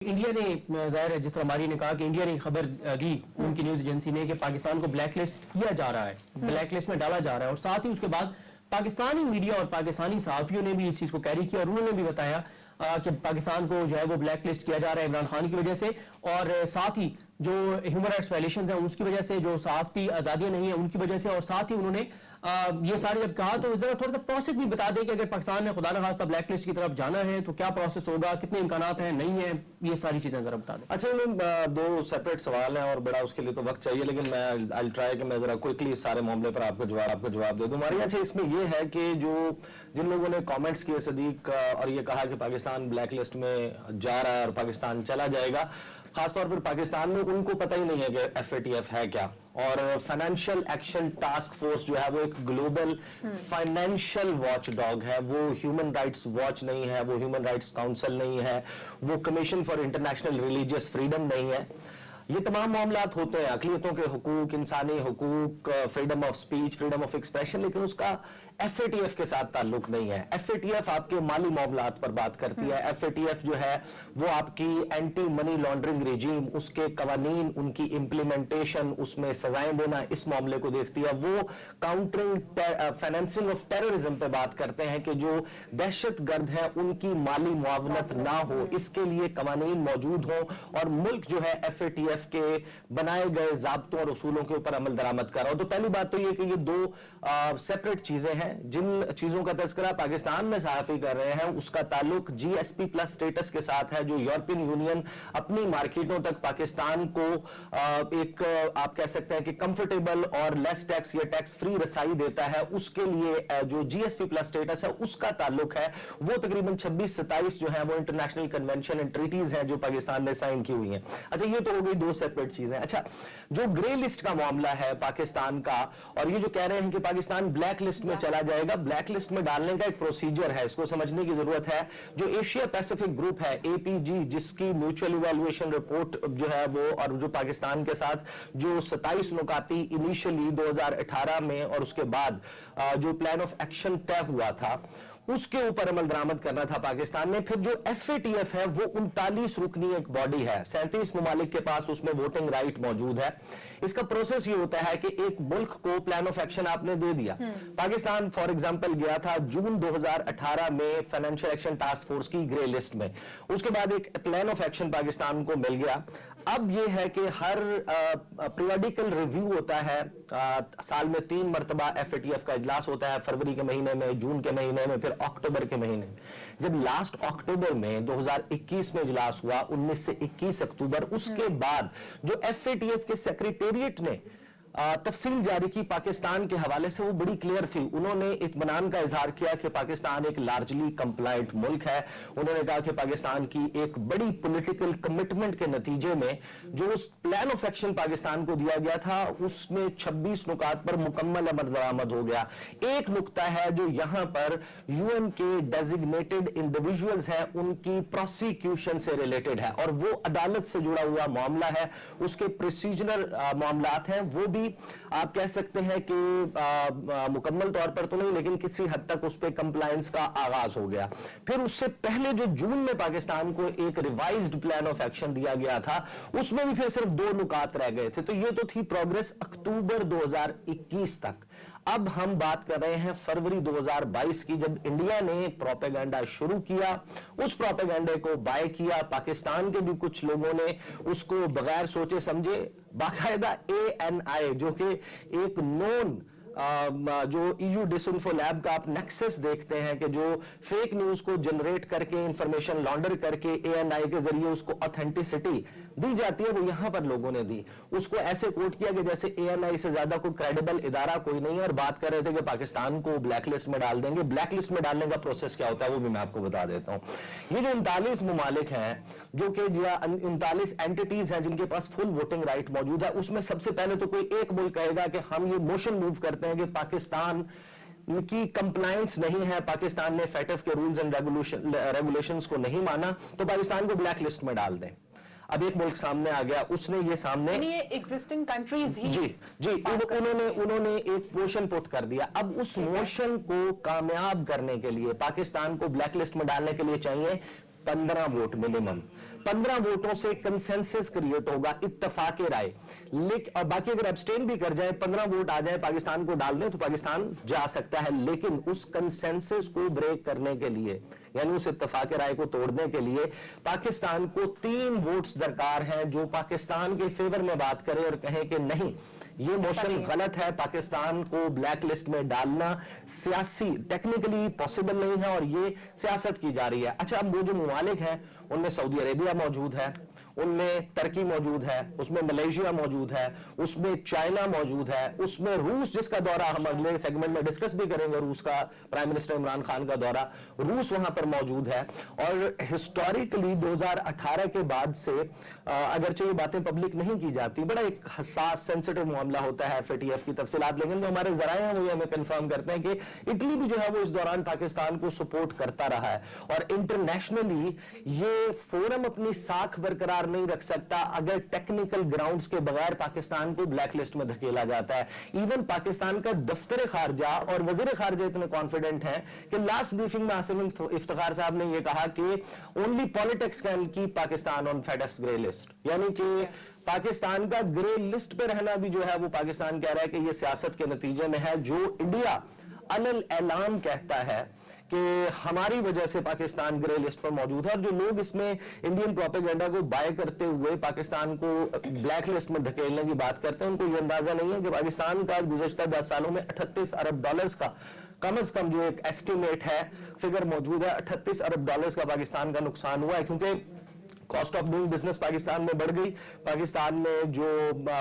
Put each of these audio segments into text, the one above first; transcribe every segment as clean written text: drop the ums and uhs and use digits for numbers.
India نے ظاہر ہے جس طرح ہماری نے کہا کہ انڈیا نے خبر دی ان کی نیوز ایجنسی نے کہ پاکستان کو بلیک لسٹ کیا جا رہا ہے، بلیک لسٹ میں ڈالا جا رہا ہے، اور ساتھ ہی اس کے بعد پاکستانی میڈیا اور پاکستانی صحافیوں نے بھی اس چیز کو کیری کیا اور انہوں نے بھی بتایا کہ پاکستان کو جو ہے وہ بلیک لسٹ کیا جا رہا ہے عمران خان کی وجہ سے، اور ساتھ ہی جو ہیومن رائٹس وائلیشنز ہیں اس کی وجہ سے، جو صحافتی آزادیاں نہیں ہیں ان کی وجہ سے، اور ساتھ ہی انہوں نے یہ سارے جب کہا تو ذرا تھوڑا سا پروسیس بھی بتا دیں کہ اگر پاکستان نے خدا نخواستہ بلیک لسٹ کی طرف جانا ہے تو کیا پروسیس ہوگا، کتنے امکانات ہیں، نہیں ہیں، یہ ساری چیزیں ذرا بتا دیں۔ اچھا، دو سیپریٹ سوال ہیں اور بڑا اس کے لیے تو وقت چاہیے، لیکن میں I'll try کہ میں ذرا کوئکلی اس سارے معاملے پر آپ کو جواب دے دوں۔ ہماری اچھا اس میں یہ ہے کہ جن لوگوں نے کامنٹس کیے صدیق اور یہ کہا کہ پاکستان بلیک لسٹ میں جا رہا ہے اور پاکستان چلا جائے گا، خاص طور پر پاکستان میں ان کو پتہ ہی نہیں ہے کہ FATF ہے کیا، اور فائنینشیل ایکشن ٹاسک فورس جو ہے وہ ایک گلوبل فائنینشیل واچ ڈاگ ہے، وہ ہیومن رائٹس واچ نہیں ہے، وہ ہیومن رائٹس کاؤنسل نہیں ہے، وہ commission for international religious freedom نہیں ہے۔ یہ تمام معاملات ہوتے ہیں، اقلیتوں کے حقوق، انسانی حقوق، freedom of speech, freedom of expression, لیکن اس کا FATF کے ساتھ تعلق نہیں ہے۔ FATF آپ کے مالی معاملات پر بات کرتی ہے، FATF جو ہے وہ آپ کی اینٹی منی لانڈرنگ ریجیم، اس کے قوانین، ان کی امپلیمنٹیشن، اس میں سزائیں دینا، اس معاملے کو دیکھتی ہے۔ وہ کاؤنٹرنگ فائنینسنگ آف ٹیررزم پہ بات کرتے ہیں کہ جو دہشت گرد ہیں ان کی مالی معاونت نہ ہو، اس کے لیے قوانین موجود ہوں، اور ملک جو ہے FATF کے بنائے گئے ضابطوں اور اصولوں کے اوپر عمل درآمد کر رہا ہو۔ تو پہلی بات تو یہ کہ یہ دو سیپریٹ چیزیں ہیں۔ جن چیزوں کا تذکرہ پاکستان میں صحافی کر رہے ہیں اس کا تعلق GSP+ سٹیٹس کے ساتھ ہے، جو یورپین یونین اپنی مارکیٹوں تک پاکستان کو ایک آپ کہہ سکتے ہیں کہ کمفرٹیبل اور لیس ٹیکس یا ٹیکس فری رسائی دیتا ہے، اس کے لیے جو GSP+ سٹیٹس ہے اس کا تعلق ہے۔ وہ تقریباً 26-27 جو ہے وہ انٹرنیشنل کنونشن اینڈ ٹریٹیز ہیں جو پاکستان نے سائن کی ہوئی ہیں۔ اچھا، یہ تو ہو گئی دو سیپریٹ چیزیں۔ اچھا، جو گرے لسٹ کا معاملہ ہے پاکستان کا، اور یہ جو کہہ رہے ہیں کہ پاکستان بلیک لسٹ میں چلا جائے گا، بلیک لسٹ میں ڈالنے کا ایک پروسیجر ہے، اس کو سمجھنے کی ضرورت ہے۔ جو ایشیا پیسیفک گروپ ہے APG، جس کی میوچل ایویلویشن رپورٹ جو ہے وہ، اور جو پاکستان کے ساتھ جو 27 نکاتی انیشلی 2018 میں اور اس کے بعد جو پلان آف ایکشن طے ہوا تھا، اس کے اوپر عمل درآمد کرنا تھا پاکستان نے۔ پھر جو FATF ہے وہ 39 رکنی ایک باڈی ہے، 37 ممالک کے پاس اس میں ووٹنگ رائٹ موجود ہے۔ اس کا پروسیس یہ ہوتا ہے کہ ایک ملک کو پلان آف ایکشن آپ نے دے دیا، پاکستان فار ایگزامپل گیا تھا جون 2018 میں فائنینشیل ایکشن ٹاسک فورس کی گرے لسٹ میں، اس کے بعد ایک پلان آف ایکشن پاکستان کو مل گیا۔ اب یہ ہے کہ ہر پیریوڈیکل ریویو ہوتا ہے، سال میں 3 مرتبہ FATF کا اجلاس ہوتا ہے، فروری کے مہینے میں، جون کے مہینے میں، پھر اکتوبر کے مہینے میں۔ جب لاسٹ اکتوبر میں 2021 میں اجلاس ہوا، 19 سے 21 اکتوبر، اس کے بعد جو FATF کے سیکریٹریٹ نے تفصیل جاری کی پاکستان کے حوالے سے، وہ بڑی کلیئر تھی۔ انہوں نے اطمینان کا اظہار کیا کہ پاکستان ایک لارجلی کمپلائنٹ ملک ہے۔ انہوں نے کہا کہ پاکستان کی ایک بڑی پولیٹیکل کمٹمنٹ کے نتیجے میں جو اس پلان آف ایکشن پاکستان کو دیا گیا تھا اس میں 26 نکات پر مکمل عمل درآمد ہو گیا۔ ایک نکتہ ہے جو یہاں پر UN کے ڈیزگنیٹڈ انڈیویجولز ہیں ان کی پروسیکیوشن سے ریلیٹڈ ہے، اور وہ عدالت سے جڑا ہوا معاملہ ہے، اس کے پروسیجرل معاملات ہیں، وہ بھی آپ کہہ سکتے ہیں کہ مکمل طور پر تو نہیں لیکن کسی حد تک اس پہ کمپلائنس کا آغاز ہو گیا۔ پھر اس سے پہلے جو جون میں پاکستان کو ایک ریوائزڈ پلان آف ایکشن دیا گیا تھا، اس میں بھی پھر صرف 2 نکات رہ گئے تھے۔ تو یہ تو تھی پروگریس اکتوبر 2021 تک۔ اب ہم بات کر رہے ہیں فروری 2022 کی، جب انڈیا نے پروپیگنڈا شروع کیا، اس پروپیگنڈے کو بائے کیا، پاکستان کے بھی کچھ لوگوں نے اس کو بغیر سوچے سمجھے باقاعدہ ANI جو کہ ایک نون جو EU ڈسانفو لیب کا آپ نیکسس دیکھتے ہیں کہ جو فیک نیوز کو جنریٹ کر کے انفارمیشن لانڈر کر کے ANI کے ذریعے اس کو اتھینٹسٹی دی جاتی ہے، وہ یہاں پر لوگوں نے دی۔ اس کو ایسے کوٹ کیا کہ جیسے ANI سے زیادہ کوئی کریڈیبل ادارہ کوئی نہیں ہے، اور بات کر رہے تھے کہ پاکستان کو بلیک لسٹ میں ڈال دیں گے۔ بلیک لسٹ میں ڈالنے کا پروسیس کیا ہوتا ہے وہ بھی میں آپ کو بتا دیتا ہوں۔ یہ جو 39 ممالک ہیں جو کہ 39 اینٹیٹیز ہیں جن کے پاس فل ووٹنگ رائٹ موجود ہے، اس میں سب سے پہلے تو کوئی ایک ملک کہے گا کہ ہم یہ موشن موو کرتے ہیں کہ پاکستان کی کمپلائنس نہیں ہے، پاکستان نے FATF کے رولز اینڈ ریگولیشنز کو نہیں مانا، تو پاکستان کو بلیک لسٹ میں ڈال دیں۔ اب ایک ملک سامنے آ گیا، اس نے یہ سامنے ایگزسٹنگ کنٹریز ہی جی انہوں نے ایک موشن پٹ کر دیا۔ اب اس موشن کو کامیاب کرنے کے لیے پاکستان کو بلیک لسٹ میں ڈالنے کے لیے چاہیے 15 ووٹ منیمم۔ 15 वोटों से कंसेंसस क्रिएट होगा, इत्तफाक राय। लेकिन बाकी अगर एब्सटेन भी कर जाए, 15 वोट आ जाए, पाकिस्तान को डाल दें तो पाकिस्तान जा सकता है। लेकिन उस कंसेंसस को ब्रेक करने के लिए, यानी उस इत्तफाक राय को तोड़ने के लिए पाकिस्तान को 3 वोट्स दरकार हैं जो पाकिस्तान के फेवर में बात करें और कहें कि नहीं, ये मोशन गलत है, पाकिस्तान को ब्लैक लिस्ट में डालना सियासी टेक्निकली पॉसिबल नहीं है और ये सियासत की जा रही है। अच्छा, अब वो जो ममालिक हैं उनमें सऊदी अरेबिया मौजूद है, उनमें तुर्की मौजूद है, उसमें मलेशिया मौजूद है, उसमें चाइना मौजूद है, उसमें रूस, जिसका दौरा हम अगले सेगमेंट में डिस्कस भी करेंगे, रूस का प्राइम मिनिस्टर इमरान खान का दौरा, रूस वहां पर मौजूद है। और हिस्टोरिकली 2018 के बाद से अगरचे ये बातें पब्लिक नहीं की जाती, बड़ा एक हसास सेंसिटिव मामला होता है FATF की तफसीलात, लेकिन जो हमारे जराए हैं वो ये हमें कंफर्म करते हैं कि इटली भी जो है वो इस दौरान पाकिस्तान को सपोर्ट करता रहा है। और इंटरनेशनली ये फोरम अपनी साख बरकरार नहीं रख सकता अगर टेक्निकल ग्राउंड्स के बगैर पाकिस्तान को ब्लैक लिस्ट में धकेला जाता है। इवन पाकिस्तान का दफ्तर खारजा और वजीर खारजा इतने कॉन्फिडेंट हैं कि लास्ट ब्रीफिंग में आसिम इफ्तिखार साहब ने यह कहा कि only politics can keep Pakistan on FATF's grey list, यानी कि पाकिस्तान का ग्रे लिस्ट पे रहना भी जो है वो पाकिस्तान कह रहा है कि ये सियासत के नतीजे में है। जो इंडिया अलल ऐलान कहता है कि हमारी वजह से पाकिस्तान ग्रे लिस्ट पर मौजूद है, और जो लोग इसमें इंडियन प्रोपेगेंडा को बाय करते हुए पाकिस्तान को ब्लैक लिस्ट में धकेलने की बात करते हैं, उनको ये अंदाजा नहीं है कि पाकिस्तान का गुज़श्ता 10 सालों में 38 अरब डॉलर्स का कम से कम जो एक एस्टिमेट है, फिगर मौजूद है, 38 अरब डॉलर्स का पाकिस्तान का नुकसान हुआ है। क्योंकि cost of doing business Pakistan में बढ़ गई, पाकिस्तान में जो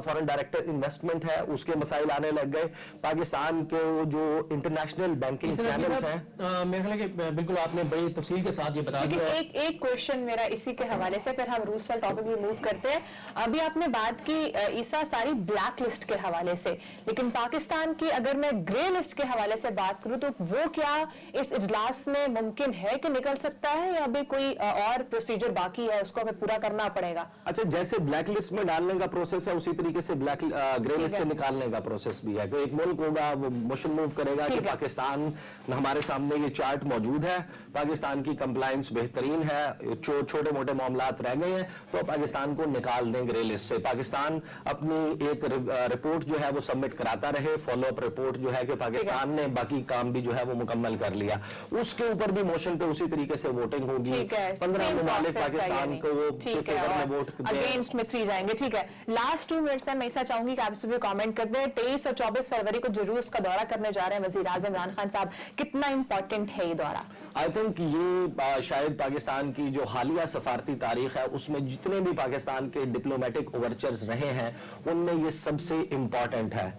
फॉरेन डायरेक्ट इन्वेस्टमेंट है उसके मसाइल आने लग गए, पाकिस्तान के जो इंटरनेशनल बैंकिंग चैनल्स हैं। मेरे ख्याल है कि बिल्कुल आपने बड़ी तफसील के साथ ये बता दिया। एक क्वेश्चन मेरा इसी के हवाले से, फिर हम रूस वाले टॉपिक भी मूव करते हैं। अभी आपने बात की ईसा सारी ब्लैक लिस्ट के हवाले से, लेकिन पाकिस्तान की अगर मैं ग्रे लिस्ट के हवाले से बात करूं तो वो क्या इस इजलास में मुमकिन है कि निकल सकता है, या अभी कोई और प्रोसीजर बाकी है उसको हमें पूरा करना पड़ेगा? अच्छा, जैसे ब्लैक लिस्ट में डालने का प्रोसेस है उसी तरीके से ग्रे लिस्ट से निकालने का प्रोसेस भी है। तो एक मुल्क होगा वो मोशन मूव करेगा कि पाकिस्तान, हमारे सामने ये चार्ट मौजूद है, पाकिस्तान की कंप्लायंस बेहतरीन है, छोटे मोटे मामलात रह गए हैं तो पाकिस्तान को निकाल दें ग्रे लिस्ट से। पाकिस्तान अपनी एक रिपोर्ट जो है वो सबमिट कराता रहे, फॉलो अप रिपोर्ट जो है कि पाकिस्तान ने बाकी काम भी जो है वो मुकम्मल कर लिया, उसके ऊपर भी मोशन पे उसी तरीके से वोटिंग होगी। 15 ममालिक पाकिस्तान को अगेंस्ट में 3 जाएंगे। ठीक है, लास्ट 2 मिनट्स है, मैं ऐसा चाहूंगी कि आप सभी कमेंट कर दें। 23 और 24 फरवरी को जो रूस का दौरा करने जा रहे हैं वजीर आज़म इमरान खान साहब, कितना इंपॉर्टेंट है ये दौरा? आई थिंक ये शायद पाकिस्तान की जो हालिया सफारती तारीख है उसमें जितने भी पाकिस्तान के डिप्लोमेटिक ओवरचर्स रहे हैं उनमें ये सबसे इंपॉर्टेंट है।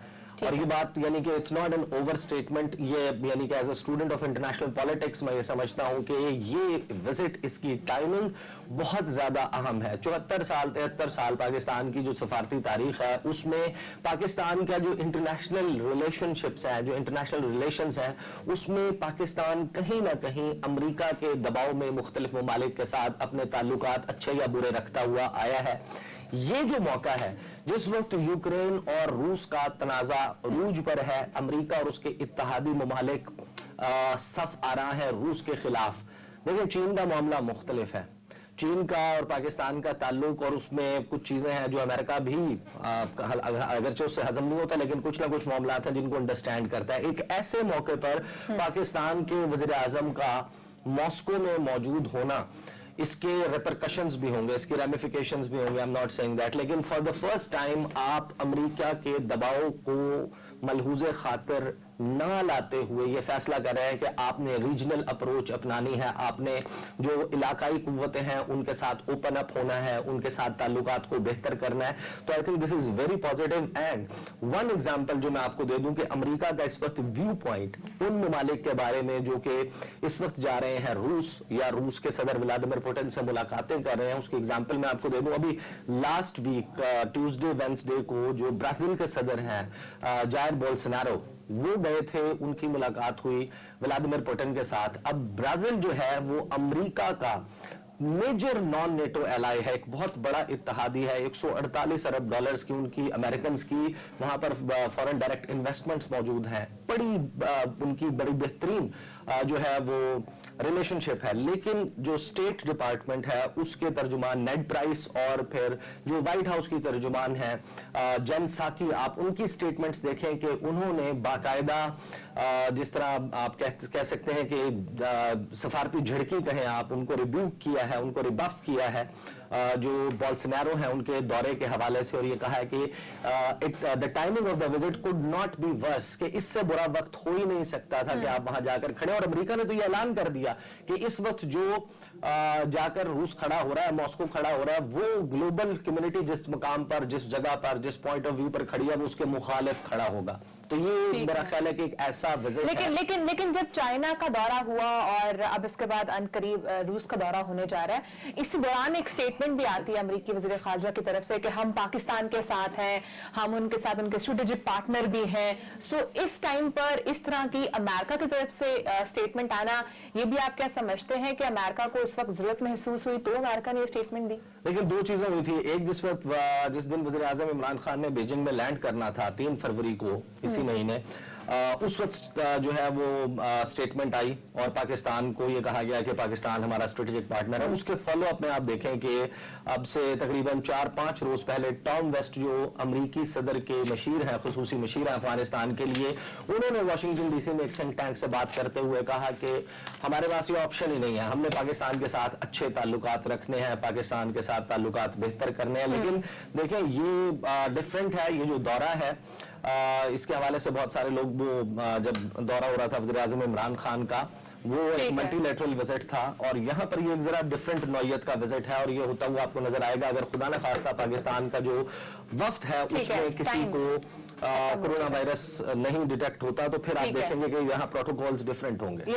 और ये बात यानी कि it's not an over statement, ये यानी कि as a student of international politics मैं ये समझता हूं कि ये विजिट, इसकी टाइमिंग बहुत ज्यादा अहम है। 74 साल 73 साल पाकिस्तान की जो सफारती तारीख है उसमें पाकिस्तान का जो इंटरनेशनल रिलेशनशिप्स है, जो इंटरनेशनल रिलेशंस हैं, उसमें पाकिस्तान कहीं ना कहीं अमेरिका के दबाव में मुख्तलिफ ममालिक के साथ अपने ताल्लुकात अच्छे या बुरे रखता हुआ आया है। ये जो मौका है जिस वक्त यूक्रेन और रूस का तनाजा रूज पर है, अमेरिका और उसके इत्तेहादी ममालिक सफ आ रहा है रूस के खिलाफ। देखिए, चीन का मामला मुख्तलिफ है, चीन का और पाकिस्तान का ताल्लुक, और उसमें कुछ चीजें हैं जो अमेरिका भी अगरचे उससे हजम नहीं होता लेकिन कुछ ना कुछ मामला हैं जिनको अंडरस्टैंड करता है। एक ऐसे मौके पर पाकिस्तान के वजीर आजम का मॉस्को में मौजूद होना, इसके रिपरकशंस भी होंगे, इसके रेमिफिकेशंस भी होंगे, I am not saying that, लेकिन फॉर द फर्स्ट टाइम आप अमेरिका के दबाव को मलहूज़े खातिर ना लाते हुए ये फैसला कर रहे हैं कि आपने रीजनल अप्रोच अपनानी है, आपने जो इलाकाई कुव्वतें हैं उनके साथ ओपन अप होना है, उनके साथ ताल्लुकात को बेहतर करना है। तो I think this is very positive. And one example जो मैं आपको दे दूं कि अमेरिका का इस वक्त व्यू पॉइंट उन ममालिक के बारे में जो कि इस वक्त जा रहे हैं रूस या रूस के सदर व्लादिमीर पुतिन से मुलाकातें कर रहे हैं, उसकी एग्जाम्पल मैं आपको दे दूं। अभी लास्ट वीक ट्यूसडे वेडनेसडे को जो ब्राजील के सदर हैं जायर बोल्सोनारो, वो गए थे, उनकी मुलाकात हुई व्लादिमीर पुतिन के साथ। अब ब्राजील जो है वो अमेरिका का मेजर नॉन नेटो एलाई है, एक बहुत बड़ा इत्तेहादी है। 148 अरब डॉलर्स की उनकी अमेरिकन की वहां पर फॉरेन डायरेक्ट इन्वेस्टमेंट्स मौजूद हैं, बड़ी उनकी बड़ी बेहतरीन जो है वो रिलेशनशिप है, लेकिन जो स्टेट डिपार्टमेंट है उसके तर्जुमान नेड प्राइस और फिर जो व्हाइट हाउस की तर्जुमान है जेन साकी, आप उनकी स्टेटमेंट्स देखें कि उन्होंने बाकायदा जिस तरह आप कह सकते हैं कि सफारती झड़की कहें आप, उनको रिब्यूक किया है, उनको रिबफ किया है जो बोल्सोनारो हैं उनके दौरे के हवाले से, और ये कहा है कि the timing of the visit could not be verse, कि इससे बुरा वक्त हो ही नहीं सकता था कि आप वहां जाकर खड़े, और अमेरिका ने तो ये ऐलान कर दिया कि इस वक्त जो जाकर रूस खड़ा हो रहा है, मॉस्को खड़ा हो रहा है, वो ग्लोबल कम्युनिटी जिस मकाम पर, जिस जगह पर, जिस पॉइंट ऑफ व्यू पर खड़ी है वो उसके मुखालिफ खड़ा होगा। तो ये मेरा ख्याल है कि एक ऐसा विजिट है। लेकिन जब चाइना का दौरा हुआ और अब इसके बाद अनकरीब रूस का दौरा होने जा रहा है, इस दौरान एक स्टेटमेंट भी आती है अमेरिकी वज़ीर ख़ारजा की तरफ से कि हम पाकिस्तान के साथ हैं, हम उनके साथ उनके स्ट्रेटेजिक पार्टनर भी हैं। सो इस टाइम पर इस तरह की अमेरिका की तरफ से स्टेटमेंट आना, ये भी आप क्या समझते हैं कि अमेरिका को इस वक्त जरूरत महसूस हुई तो अमेरिका ने ये स्टेटमेंट दी? लेकिन दो चीजें हुई थी, एक जिस दिन वज़ीर आज़म इमरान खान ने बीजिंग में लैंड करना था 3 फरवरी को इसी महीने, उस वक्त जो है वो स्टेटमेंट आई और पाकिस्तान को ये कहा गया कि पाकिस्तान हमारा स्ट्रेटेजिक पार्टनर है। उसके फॉलो अप में आप देखें कि अब से तकरीबन 4-5 रोज पहले टॉम वेस्ट जो अमरीकी सदर के मशीर हैं, खुसूसी मशीर हैं अफगानिस्तान के लिए, उन्होंने वाशिंगटन डीसी में एक थिंक टैंक से बात करते हुए कहा कि हमारे पास ये ऑप्शन ही नहीं है, हमने पाकिस्तान के साथ अच्छे ताल्लुकात रखने हैं, पाकिस्तान के साथ ताल्लुकात बेहतर करने हैं। लेकिन देखें ये डिफरेंट है, ये जो दौरा है इसके हवाले से बहुत सारे लोग जब दौरा हो रहा था वज़ीर आज़म इमरान खान का, वो एक मल्टीलेटरल विजिट था, और यहाँ पर ये एक जरा डिफरेंट नौयत का विजिट है, और ये होता हुआ आपको नजर आएगा अगर खुदा न खास्ता पाकिस्तान का जो वफ्द है उसमें किसी को कोरोना वायरस नहीं डिटेक्ट होता तो फिर आप देखेंगे कि यहाँ प्रोटोकॉल्स डिफरेंट होंगे।